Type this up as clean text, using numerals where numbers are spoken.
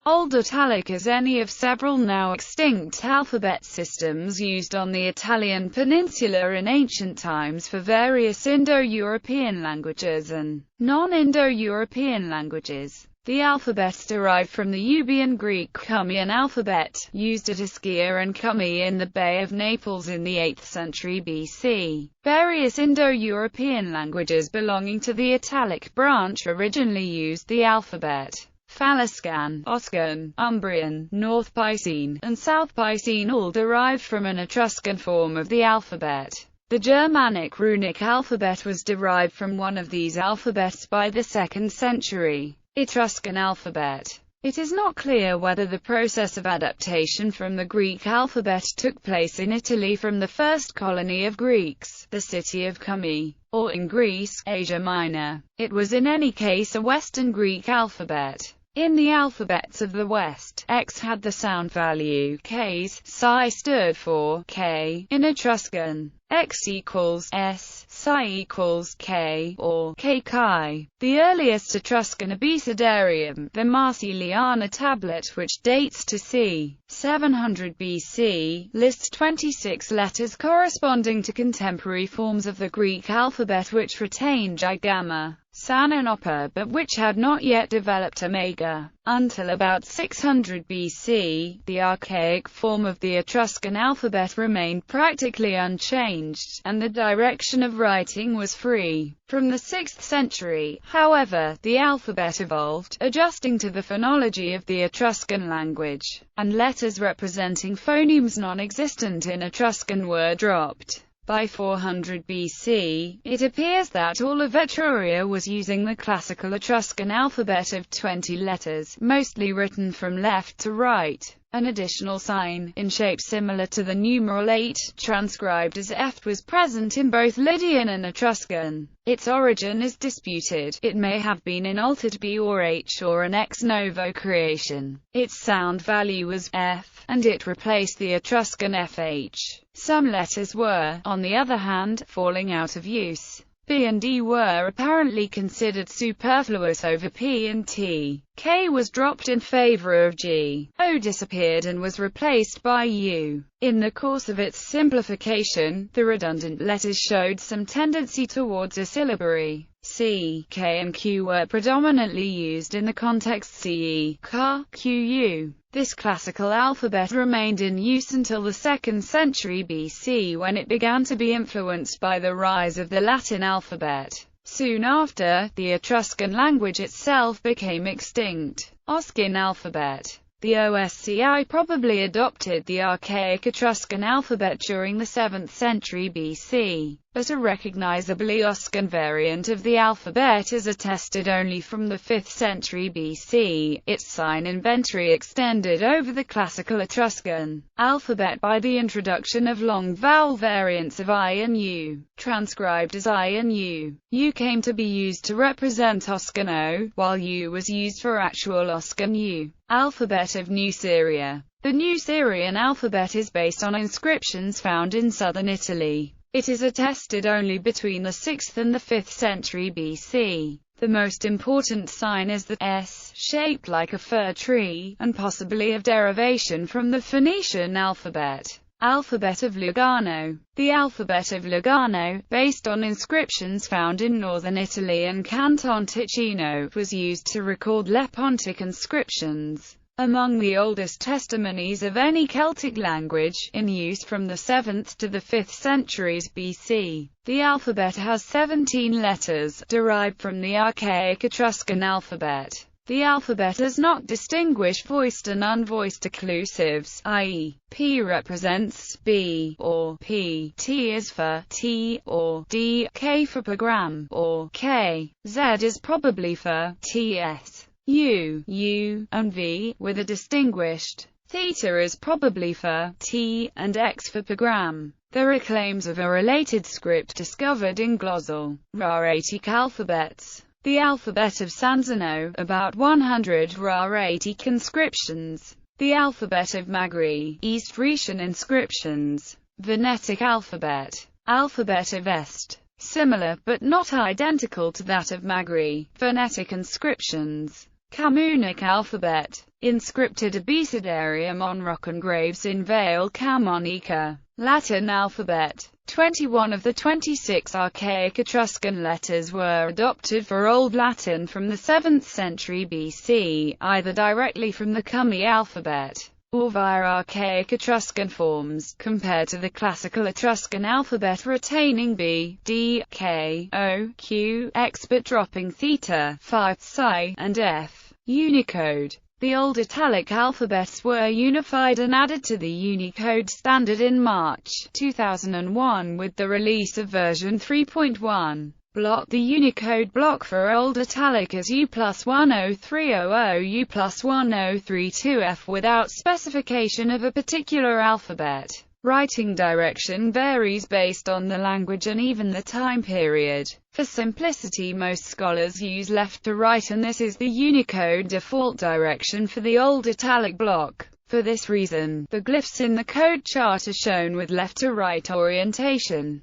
Old Italic is any of several now extinct alphabet systems used on the Italian peninsula in ancient times for various Indo-European languages and non-Indo-European languages. The alphabet derived from the Euboean Greek Cumæan alphabet, used at Ischia and Cumae in the Bay of Naples in the 8th century BC. Various Indo-European languages belonging to the Italic branch originally used the alphabet. Faliscan, Oskin, Umbrian, North Piscine, and South Piscine all derived from an Etruscan form of the alphabet. The Germanic runic alphabet was derived from one of these alphabets by the 2nd century Etruscan alphabet. It is not clear whether the process of adaptation from the Greek alphabet took place in Italy from the first colony of Greeks, the city of Cumae, or in Greece, Asia Minor. It was in any case a Western Greek alphabet. In the alphabets of the West, X had the sound value Ks, psi stood for K, in Etruscan, X equals S, psi equals K, or K chi. The earliest Etruscan abecedarium, the Marsiliana tablet, which dates to c. 700 BC, lists 26 letters corresponding to contemporary forms of the Greek alphabet which retained J, Gamma, San and Oppa, but which had not yet developed Omega. Until about 600 BC, the archaic form of the Etruscan alphabet remained practically unchanged, and the direction of writing was free. From the 6th century, however, the alphabet evolved, adjusting to the phonology of the Etruscan language, and letters representing phonemes non-existent in Etruscan were dropped. By 400 BC, it appears that all of Etruria was using the classical Etruscan alphabet of 20 letters, mostly written from left to right. An additional sign, in shape similar to the numeral 8, transcribed as F, was present in both Lydian and Etruscan. Its origin is disputed. It may have been an altered B or H or an ex novo creation. Its sound value was F, and it replaced the Etruscan FH. Some letters were, on the other hand, falling out of use. B and D were apparently considered superfluous over P and T. K was dropped in favor of G. O disappeared and was replaced by U. In the course of its simplification, the redundant letters showed some tendency towards a syllabary. C, K and Q were predominantly used in the context CE, K, QU. This classical alphabet remained in use until the 2nd century BC, when it began to be influenced by the rise of the Latin alphabet. Soon after, the Etruscan language itself became extinct. Oskin alphabet. The OSCI probably adopted the archaic Etruscan alphabet during the 7th century BC, but a recognizably Oscan variant of the alphabet is attested only from the 5th century BC. Its sign inventory extended over the classical Etruscan alphabet by the introduction of long vowel variants of I and U, transcribed as I and U. U came to be used to represent Oscan O, while U was used for actual Oscan U. Alphabet of New Syria. The New Syrian alphabet is based on inscriptions found in southern Italy. It is attested only between the 6th and the 5th century BC. The most important sign is the S, shaped like a fir tree, and possibly of derivation from the Phoenician alphabet. Alphabet of Lugano. The alphabet of Lugano, based on inscriptions found in northern Italy and Canton Ticino, was used to record Lepontic inscriptions. Among the oldest testimonies of any Celtic language, in use from the 7th to the 5th centuries BC, the alphabet has 17 letters, derived from the archaic Etruscan alphabet. The alphabet does not distinguish voiced and unvoiced occlusives, i.e., P represents B or P, T is for T or D, K for program or K, Z is probably for TS, U, and V, with a distinguished theta is probably for T, and X for program. There are claims of a related script discovered in glossal, Raritic alphabets. The alphabet of Sanzano, about 100 Raritic inscriptions. The alphabet of Magri, East Rhaetian inscriptions. Venetic alphabet. Alphabet of Est. Similar, but not identical to that of Magri. Phonetic inscriptions. Camunic alphabet. Inscripted Abecedarium on rock engraves in Vale Camonica. Latin alphabet. 21 of the 26 archaic Etruscan letters were adopted for Old Latin from the 7th century BC, either directly from the Cumae alphabet, or via archaic Etruscan forms, compared to the classical Etruscan alphabet retaining B, D, K, O, Q, X but dropping theta, phi, psi, and F. Unicode. The old Italic alphabets were unified and added to the Unicode standard in March 2001 with the release of version 3.1. Block. The Unicode block for Old Italic is U+10300 U+1032F without specification of a particular alphabet. Writing direction varies based on the language and even the time period. For simplicity, most scholars use left to right, and this is the Unicode default direction for the Old Italic block. For this reason, the glyphs in the code chart are shown with left to right orientation.